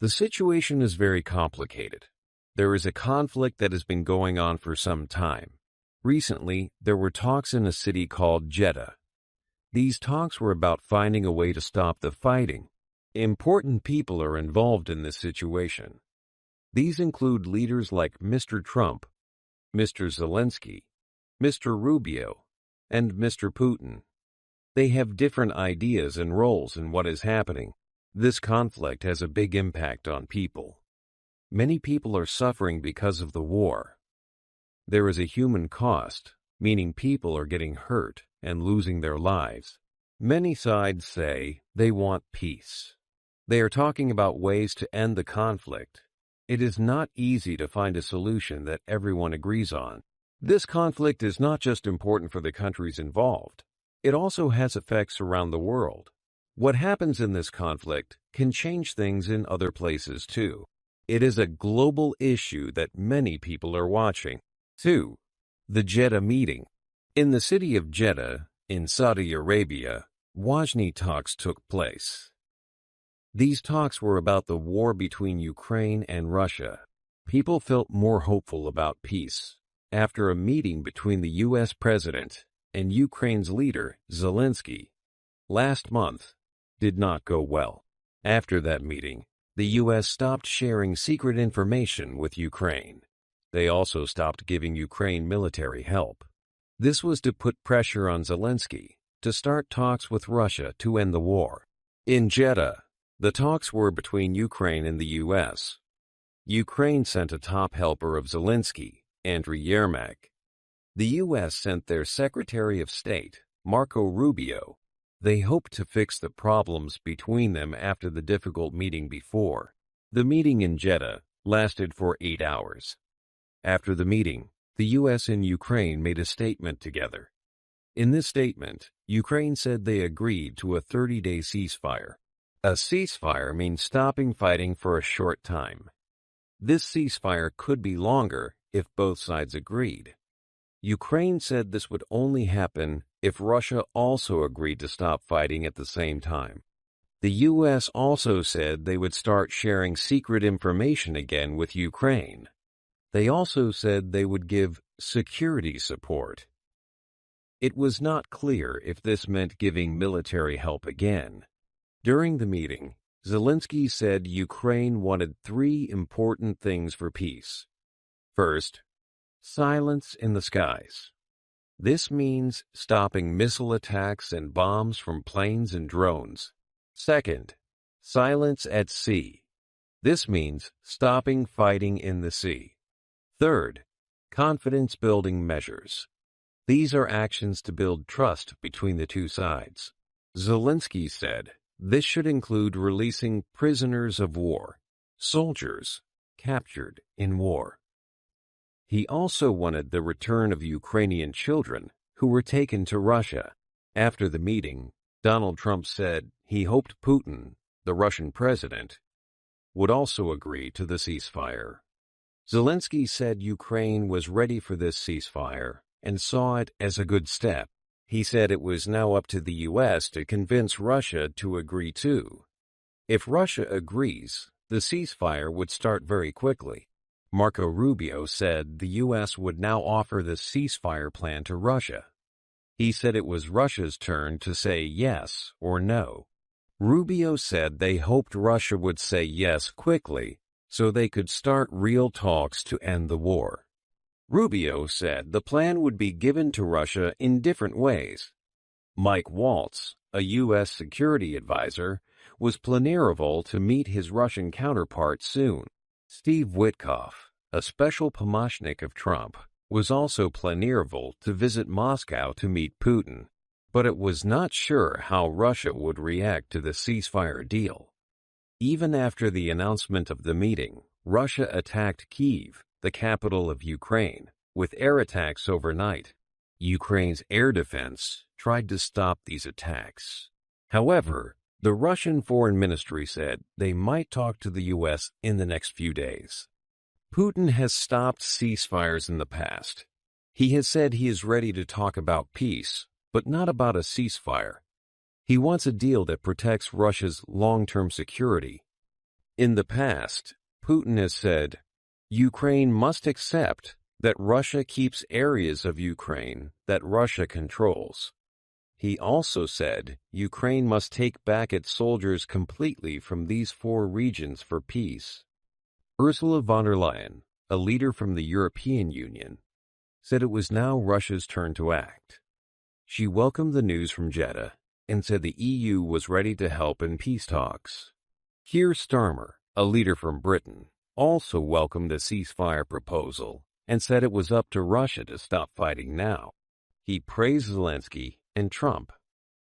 The situation is very complicated. There is a conflict that has been going on for some time. Recently, there were talks in a city called Jeddah. These talks were about finding a way to stop the fighting. Important people are involved in this situation. These include leaders like Mr. Trump, Mr. Zelensky, Mr. Rubio, and Mr. Putin. They have different ideas and roles in what is happening. This conflict has a big impact on people. Many people are suffering because of the war. There is a human cost, meaning people are getting hurt and losing their lives. Many sides say they want peace. They are talking about ways to end the conflict. It is not easy to find a solution that everyone agrees on. This conflict is not just important for the countries involved. It also has effects around the world. What happens in this conflict can change things in other places too. It is a global issue that many people are watching. 2. The Jeddah meeting. In the city of Jeddah, in Saudi Arabia, WAJNI talks took place. These talks were about the war between Ukraine and Russia. People felt more hopeful about peace after a meeting between the U.S. president and Ukraine's leader, Zelensky, last month did not go well. After that meeting, the U.S. stopped sharing secret information with Ukraine. They also stopped giving Ukraine military help. This was to put pressure on Zelensky to start talks with Russia to end the war. In Jeddah, the talks were between Ukraine and the U.S. Ukraine sent a top helper of Zelensky, Andriy Yermak. The U.S. sent their Secretary of State, Marco Rubio. They hoped to fix the problems between them after the difficult meeting before. The meeting in Jeddah lasted for 8 hours. After the meeting, the U.S. and Ukraine made a statement together. In this statement, Ukraine said they agreed to a 30-day ceasefire. A ceasefire means stopping fighting for a short time. This ceasefire could be longer if both sides agreed. Ukraine said this would only happen if Russia also agreed to stop fighting at the same time. The U.S. also said they would start sharing secret information again with Ukraine. They also said they would give security support. It was not clear if this meant giving military help again. During the meeting, Zelensky said Ukraine wanted 3 important things for peace. First, silence in the skies. This means stopping missile attacks and bombs from planes and drones. Second, silence at sea. This means stopping fighting in the sea. Third, confidence-building measures. These are actions to build trust between the two sides. Zelensky said this should include releasing prisoners of war, soldiers captured in war. He also wanted the return of Ukrainian children who were taken to Russia. After the meeting, Donald Trump said he hoped Putin, the Russian president, would also agree to the ceasefire. Zelensky said Ukraine was ready for this ceasefire and saw it as a good step. He said it was now up to the U.S. to convince Russia to agree too. If Russia agrees, the ceasefire would start very quickly. Marco Rubio said the U.S. would now offer the ceasefire plan to Russia. He said it was Russia's turn to say yes or no. Rubio said they hoped Russia would say yes quickly so they could start real talks to end the war. Rubio said the plan would be given to Russia in different ways. Mike Waltz, a U.S. security advisor, was planarival to meet his Russian counterpart soon. Steve Witkoff, a special pomocnik of Trump, was also planarival to visit Moscow to meet Putin, but it was not sure how Russia would react to the ceasefire deal. Even after the announcement of the meeting, Russia attacked Kyiv, the capital of Ukraine, with air attacks overnight. Ukraine's air defense tried to stop these attacks. However, the Russian Foreign Ministry said they might talk to the U.S. in the next few days. Putin has stopped ceasefires in the past. He has said he is ready to talk about peace, but not about a ceasefire. He wants a deal that protects Russia's long-term security. In the past, Putin has said, Ukraine must accept that Russia keeps areas of Ukraine that Russia controls. He also said Ukraine must take back its soldiers completely from these 4 regions for peace. Ursula von der Leyen, a leader from the European Union, said it was now Russia's turn to act. She welcomed the news from Jeddah and said the EU was ready to help in peace talks. Keir Starmer, a leader from Britain, also welcomed the ceasefire proposal and said it was up to Russia to stop fighting now. He praised Zelensky and Trump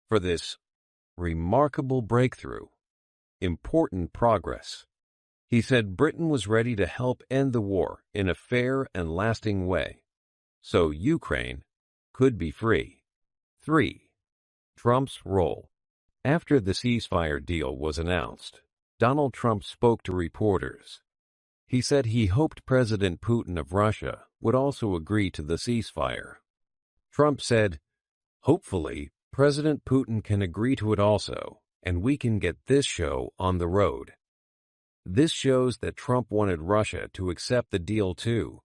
for this remarkable breakthrough, important progress. He said Britain was ready to help end the war in a fair and lasting way, so Ukraine could be free. 3. Trump's role. After the ceasefire deal was announced, Donald Trump spoke to reporters. He said he hoped President Putin of Russia would also agree to the ceasefire. Trump said, "Hopefully, President Putin can agree to it also, and we can get this show on the road." This shows that Trump wanted Russia to accept the deal too.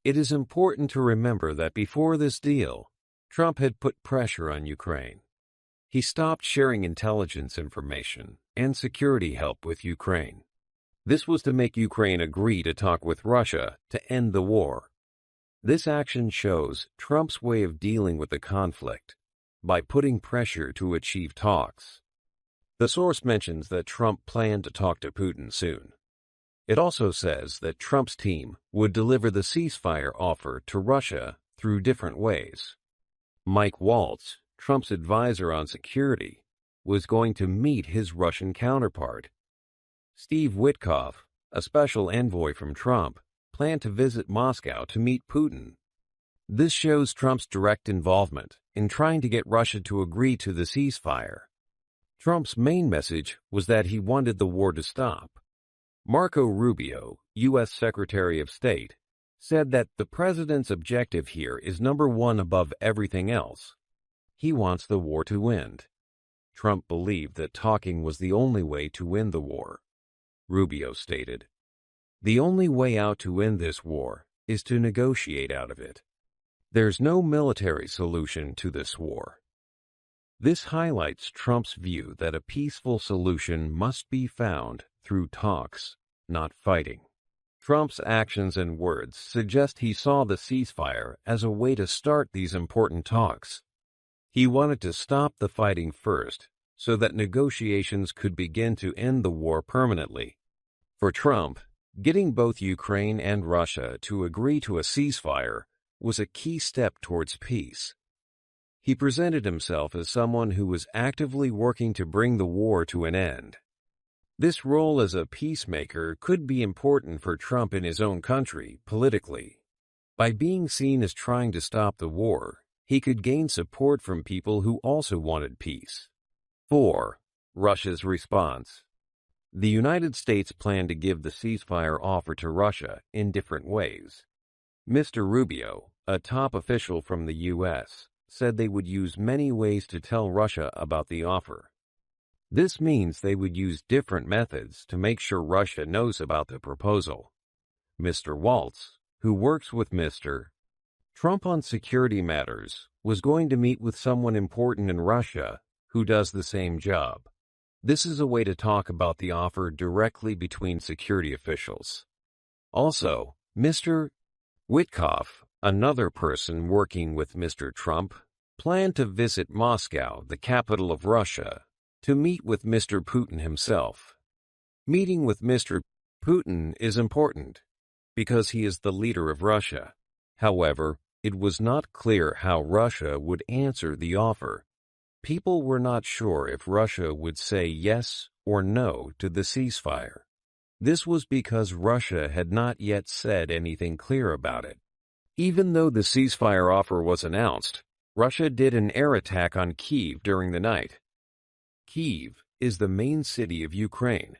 It is important to remember that before this deal, Trump had put pressure on Ukraine. He stopped sharing intelligence information and security help with Ukraine. This was to make Ukraine agree to talk with Russia to end the war. This action shows Trump's way of dealing with the conflict by putting pressure to achieve talks. The source mentions that Trump planned to talk to Putin soon. It also says that Trump's team would deliver the ceasefire offer to Russia through different ways. Mike Waltz, Trump's advisor on security, was going to meet his Russian counterpart. Steve Witkoff, a special envoy from Trump, planned to visit Moscow to meet Putin. This shows Trump's direct involvement in trying to get Russia to agree to the ceasefire. Trump's main message was that he wanted the war to stop. Marco Rubio, U.S. Secretary of State, said that the president's objective here is number 1 above everything else. He wants the war to end. Trump believed that talking was the only way to end the war. Rubio stated, "The only way out to end this war is to negotiate out of it. There's no military solution to this war." This highlights Trump's view that a peaceful solution must be found through talks, not fighting. Trump's actions and words suggest he saw the ceasefire as a way to start these important talks. He wanted to stop the fighting first, so that negotiations could begin to end the war permanently. For Trump, getting both Ukraine and Russia to agree to a ceasefire was a key step towards peace. He presented himself as someone who was actively working to bring the war to an end. This role as a peacemaker could be important for Trump in his own country, politically. By being seen as trying to stop the war, he could gain support from people who also wanted peace. 4. Russia's response. The United States planned to give the ceasefire offer to Russia in different ways. Mr. Rubio, a top official from the U.S., said they would use many ways to tell Russia about the offer. This means they would use different methods to make sure Russia knows about the proposal. Mr. Waltz, who works with Mr. Trump on security matters, was going to meet with someone important in Russia who does the same job. This is a way to talk about the offer directly between security officials. Also, Mr. Witkoff, another person working with Mr. Trump, planned to visit Moscow, the capital of Russia, to meet with Mr. Putin himself. Meeting with Mr. Putin is important because he is the leader of Russia. However, it was not clear how Russia would answer the offer. People were not sure if Russia would say yes or no to the ceasefire. This was because Russia had not yet said anything clear about it. Even though the ceasefire offer was announced, Russia did an air attack on Kyiv during the night. Kyiv is the main city of Ukraine.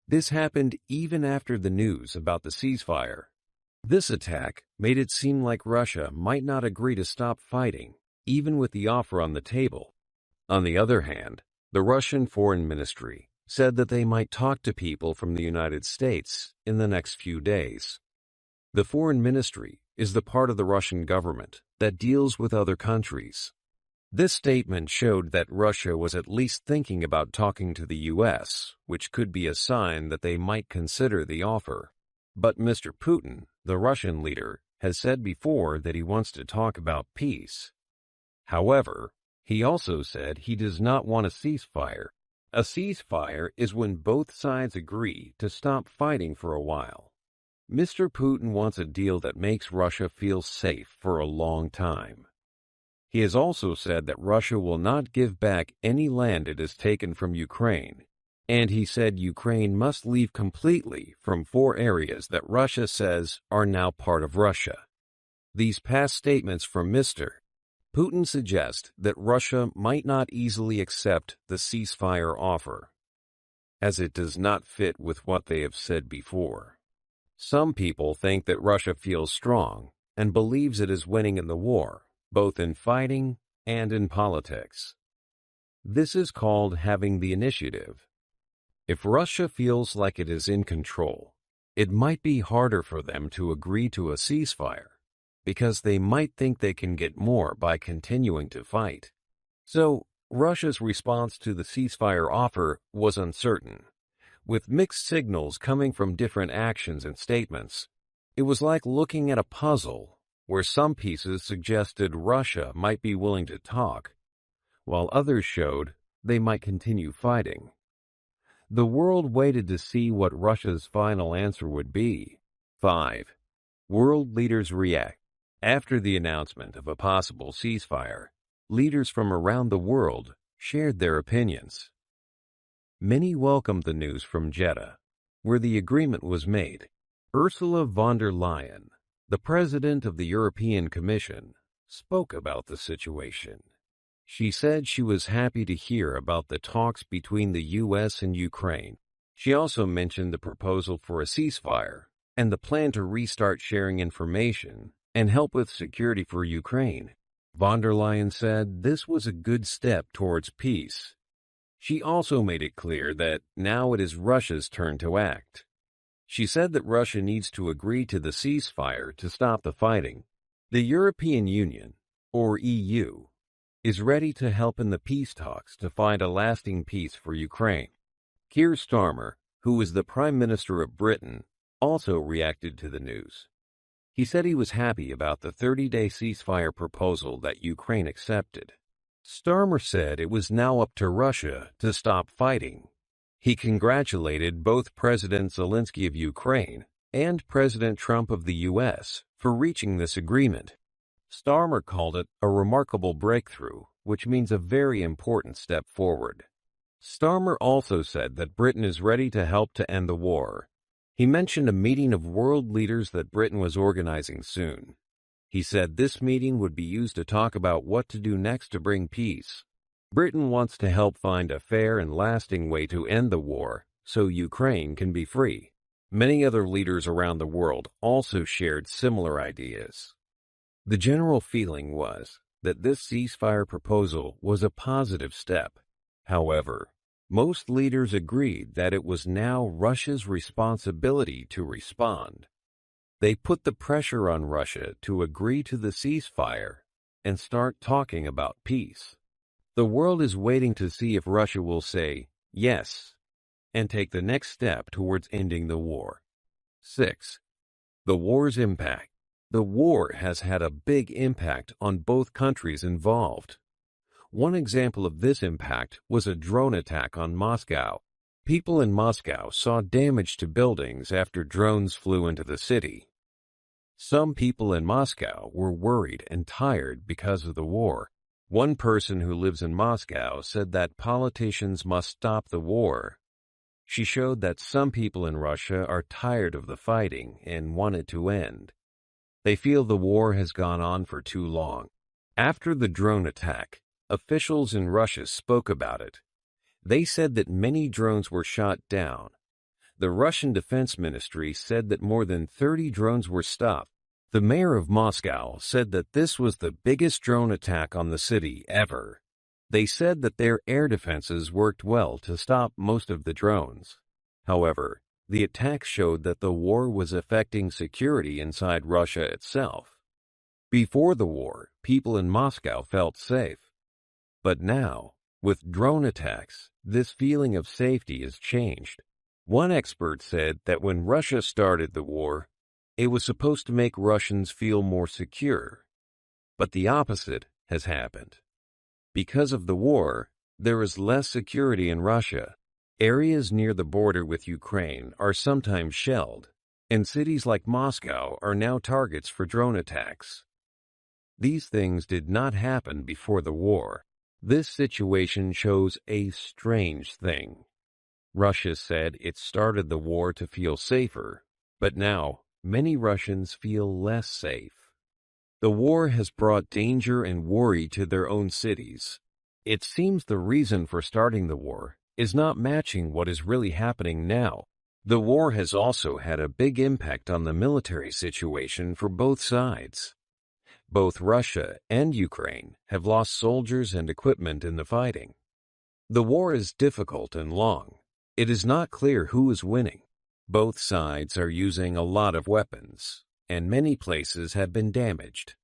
This happened even after the news about the ceasefire. This attack made it seem like Russia might not agree to stop fighting, even with the offer on the table. On the other hand, the Russian Foreign Ministry said that they might talk to people from the United States in the next few days. The foreign ministry is the part of the Russian government that deals with other countries. This statement showed that Russia was at least thinking about talking to the U.S., which could be a sign that they might consider the offer. But Mr. Putin, the Russian leader, has said before that he wants to talk about peace. However, he also said he does not want a ceasefire. A ceasefire is when both sides agree to stop fighting for a while. Mr. Putin wants a deal that makes Russia feel safe for a long time. He has also said that Russia will not give back any land it has taken from Ukraine, and he said Ukraine must leave completely from 4 areas that Russia says are now part of Russia. These past statements from Mr. Putin suggest that Russia might not easily accept the ceasefire offer, as it does not fit with what they have said before. Some people think that Russia feels strong and believes it is winning in the war, both in fighting and in politics. This is called having the initiative. If Russia feels like it is in control, it might be harder for them to agree to a ceasefire because they might think they can get more by continuing to fight. So, Russia's response to the ceasefire offer was uncertain, with mixed signals coming from different actions and statements. It was like looking at a puzzle where some pieces suggested Russia might be willing to talk, while others showed they might continue fighting. The world waited to see what Russia's final answer would be. 5. World leaders react. After the announcement of a possible ceasefire, leaders from around the world shared their opinions. Many welcomed the news from Jeddah, where the agreement was made. Ursula von der Leyen, the president of the European Commission, spoke about the situation. She said she was happy to hear about the talks between the U.S. and Ukraine. She also mentioned the proposal for a ceasefire and the plan to restart sharing information and help with security for Ukraine. Von der Leyen said this was a good step towards peace. She also made it clear that now it is Russia's turn to act. She said that Russia needs to agree to the ceasefire to stop the fighting. The European Union, or EU, is ready to help in the peace talks to find a lasting peace for Ukraine. Keir Starmer, who is the Prime Minister of Britain, also reacted to the news. He said he was happy about the 30-day ceasefire proposal that Ukraine accepted. Starmer said it was now up to Russia to stop fighting. He congratulated both President Zelensky of Ukraine and President Trump of the U.S. for reaching this agreement. Starmer called it a remarkable breakthrough, which means a very important step forward. Starmer also said that Britain is ready to help to end the war. He mentioned a meeting of world leaders that Britain was organizing soon. He said this meeting would be used to talk about what to do next to bring peace. Britain wants to help find a fair and lasting way to end the war so Ukraine can be free. Many other leaders around the world also shared similar ideas. The general feeling was that this ceasefire proposal was a positive step. However, most leaders agreed that it was now Russia's responsibility to respond. They put the pressure on Russia to agree to the ceasefire and start talking about peace. The world is waiting to see if Russia will say yes and take the next step towards ending the war. 6. The war's impact. The war has had a big impact on both countries involved. One example of this impact was a drone attack on Moscow. People in Moscow saw damage to buildings after drones flew into the city. Some people in Moscow were worried and tired because of the war. One person who lives in Moscow said that politicians must stop the war. She showed that some people in Russia are tired of the fighting and want it to end. They feel the war has gone on for too long. After the drone attack, officials in Russia spoke about it. They said that many drones were shot down. The Russian Defense Ministry said that more than 30 drones were stopped. The mayor of Moscow said that this was the biggest drone attack on the city ever. They said that their air defenses worked well to stop most of the drones. However, the attacks showed that the war was affecting security inside Russia itself. Before the war, people in Moscow felt safe. But now, with drone attacks, this feeling of safety has changed. One expert said that when Russia started the war, it was supposed to make Russians feel more secure. But the opposite has happened. Because of the war, there is less security in Russia. Areas near the border with Ukraine are sometimes shelled, and cities like Moscow are now targets for drone attacks. These things did not happen before the war. This situation shows a strange thing. Russia said it started the war to feel safer, but now many Russians feel less safe. The war has brought danger and worry to their own cities. It seems the reason for starting the war is not matching what is really happening now. The war has also had a big impact on the military situation for both sides. Both Russia and Ukraine have lost soldiers and equipment in the fighting. The war is difficult and long. It is not clear who is winning. Both sides are using a lot of weapons, and many places have been damaged.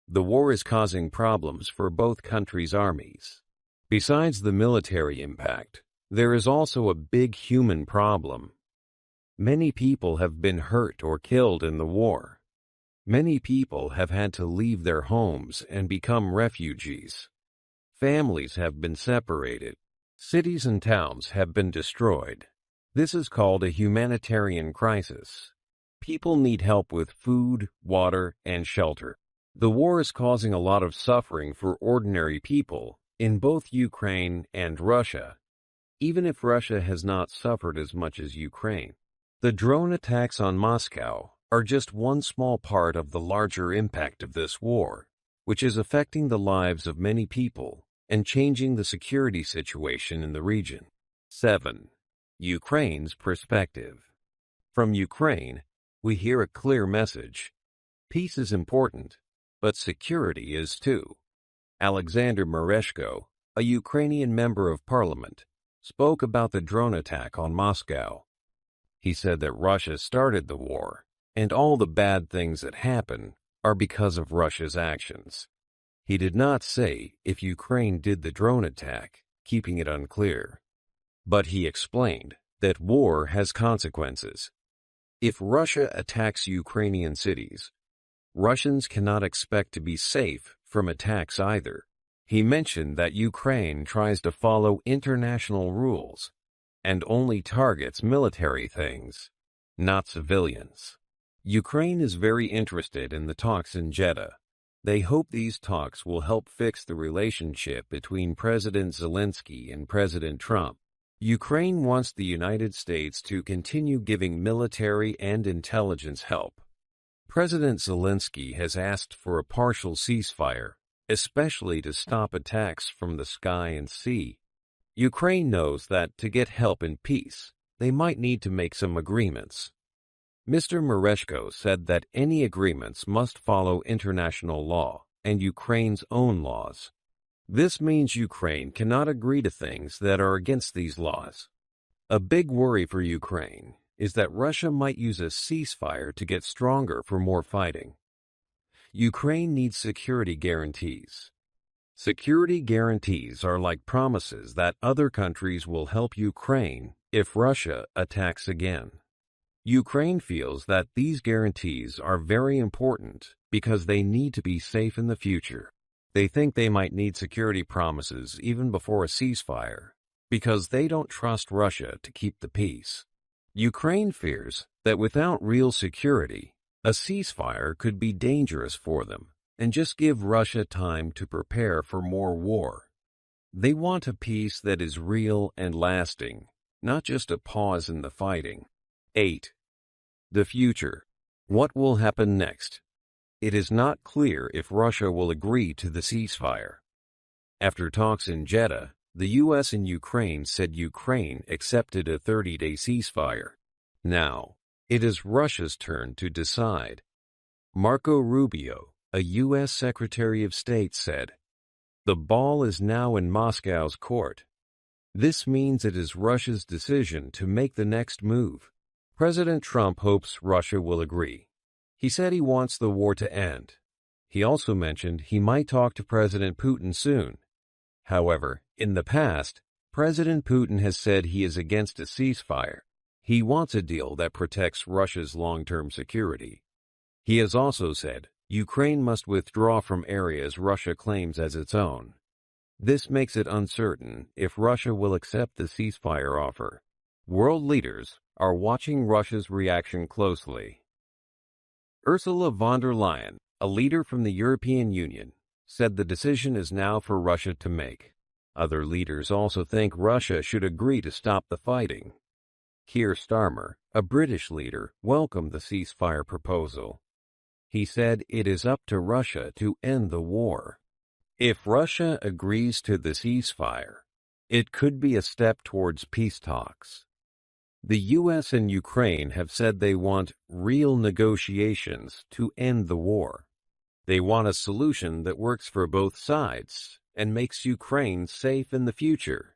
The war is causing problems for both countries' armies. Besides the military impact, there is also a big human problem. Many people have been hurt or killed in the war. Many people have had to leave their homes and become refugees. Families have been separated. Cities and towns have been destroyed. This is called a humanitarian crisis. People need help with food, water, and shelter. The war is causing a lot of suffering for ordinary people in both Ukraine and Russia, even if Russia has not suffered as much as Ukraine. The drone attacks on Moscow are just one small part of the larger impact of this war, which is affecting the lives of many people and changing the security situation in the region. 7. Ukraine's perspective. From Ukraine, we hear a clear message. Peace is important, but security is too. Alexander Mereshko, a Ukrainian member of parliament, spoke about the drone attack on Moscow. He said that Russia started the war, and all the bad things that happen are because of Russia's actions. He did not say if Ukraine did the drone attack, keeping it unclear. But he explained that war has consequences. If Russia attacks Ukrainian cities, Russians cannot expect to be safe from attacks either. He mentioned that Ukraine tries to follow international rules and only targets military things, not civilians. Ukraine is very interested in the talks in Jeddah. They hope these talks will help fix the relationship between President Zelensky and President Trump. Ukraine wants the United States to continue giving military and intelligence help. President Zelensky has asked for a partial ceasefire, especially to stop attacks from the sky and sea. Ukraine knows that to get help in peace, they might need to make some agreements. Mr. Mereshko said that any agreements must follow international law and Ukraine's own laws. This means Ukraine cannot agree to things that are against these laws. A big worry for Ukraine is that Russia might use a ceasefire to get stronger for more fighting. Ukraine needs security guarantees. Security guarantees are like promises that other countries will help Ukraine if Russia attacks again. Ukraine feels that these guarantees are very important because they need to be safe in the future. They think they might need security promises even before a ceasefire because they don't trust Russia to keep the peace. Ukraine fears that without real security, a ceasefire could be dangerous for them and just give Russia time to prepare for more war. They want a peace that is real and lasting, not just a pause in the fighting. 8. The future. What will happen next? It is not clear if Russia will agree to the ceasefire. After talks in Jeddah, the U.S. and Ukraine said Ukraine accepted a 30-day ceasefire. Now, it is Russia's turn to decide. Marco Rubio, a U.S. Secretary of State, said, The ball is now in Moscow's court. This means it is Russia's decision to make the next move. President Trump hopes Russia will agree. He said he wants the war to end. He also mentioned he might talk to President Putin soon. However, in the past, President Putin has said he is against a ceasefire. He wants a deal that protects Russia's long-term security. He has also said Ukraine must withdraw from areas Russia claims as its own. This makes it uncertain if Russia will accept the ceasefire offer. World leaders are watching Russia's reaction closely. Ursula von der Leyen, a leader from the European Union, said the decision is now for Russia to make. Other leaders also think Russia should agree to stop the fighting. Keir Starmer, a British leader, welcomed the ceasefire proposal. He said it is up to Russia to end the war. If Russia agrees to the ceasefire, it could be a step towards peace talks. The U.S. and Ukraine have said they want real negotiations to end the war. They want a solution that works for both sides and makes Ukraine safe in the future.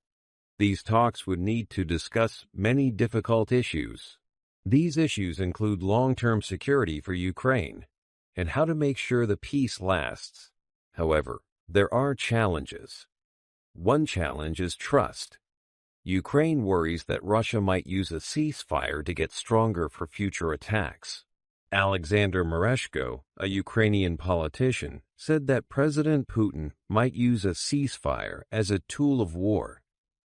These talks would need to discuss many difficult issues. These issues include long-term security for Ukraine and how to make sure the peace lasts. However, there are challenges. One challenge is trust. Ukraine worries that Russia might use a ceasefire to get stronger for future attacks. Alexander Mereshko, a Ukrainian politician, said that President Putin might use a ceasefire as a tool of war.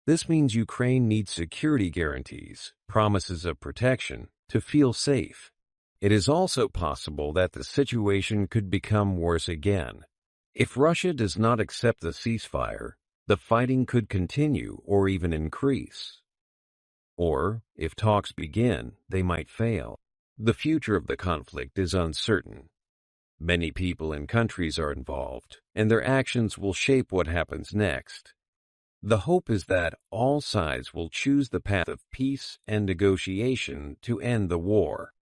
This means Ukraine needs security guarantees, promises of protection, to feel safe. It is also possible that the situation could become worse again. If Russia does not accept the ceasefire, the fighting could continue or even increase. Or, if talks begin, they might fail. The future of the conflict is uncertain. Many people and countries are involved, and their actions will shape what happens next. The hope is that all sides will choose the path of peace and negotiation to end the war.